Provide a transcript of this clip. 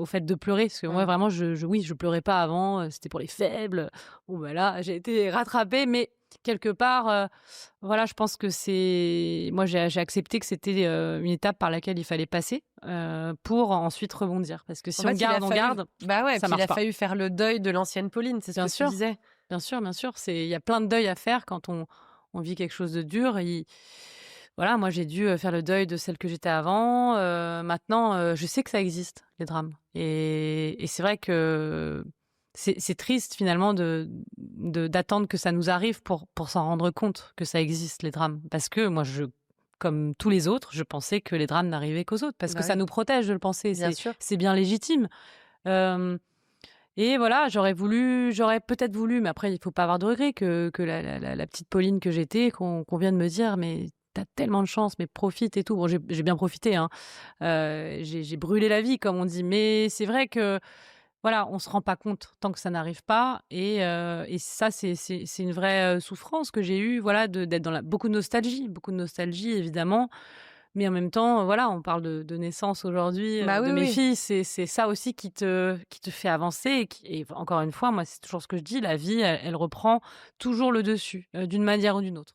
au fait de pleurer. Parce que moi, Mmh. vraiment, oui, je pleurais pas avant, c'était pour les faibles. Bon, bah, là, j'ai été rattrapée, mais quelque part, voilà, je pense que moi, j'ai accepté que c'était, une étape par laquelle il fallait passer, pour ensuite rebondir. Parce que En si fait, on garde, bah, ouais, ça puis il marche a pas. fallu faire le deuil de l'ancienne Pauline, c'est ce Bien que tu sûr, disais. bien sûr, bien sûr. Il y a plein de deuils à faire quand on vit quelque chose de dur. Voilà, moi, j'ai dû faire le deuil de celle que j'étais avant. Maintenant, je sais que ça existe, les drames. Et c'est vrai que c'est triste finalement d'attendre que ça nous arrive pour s'en rendre compte que ça existe, les drames. Parce que moi, comme tous les autres, je pensais que les drames n'arrivaient qu'aux autres. Parce que Bah, ça oui, nous protège de le penser. bien sûr. C'est bien légitime. Euh, et voilà, j'aurais peut-être voulu, mais après, il faut pas avoir de regrets, que la petite Pauline que j'étais, qu'on vient de me dire, mais t'as tellement de chance, mais profite et tout. Bon, j'ai bien profité, hein. J'ai brûlé la vie, comme on dit. Mais c'est vrai que, voilà, on se rend pas compte tant que ça n'arrive pas. Et ça, c'est une vraie souffrance que j'ai eue, voilà, d'être dans beaucoup de nostalgie, évidemment. Mais en même temps, voilà, on parle de naissance aujourd'hui, Bah, oui, de mes oui. filles. C'est ça aussi qui te fait avancer et encore une fois, moi, c'est toujours ce que je dis, la vie, elle reprend toujours le dessus, d'une manière ou d'une autre.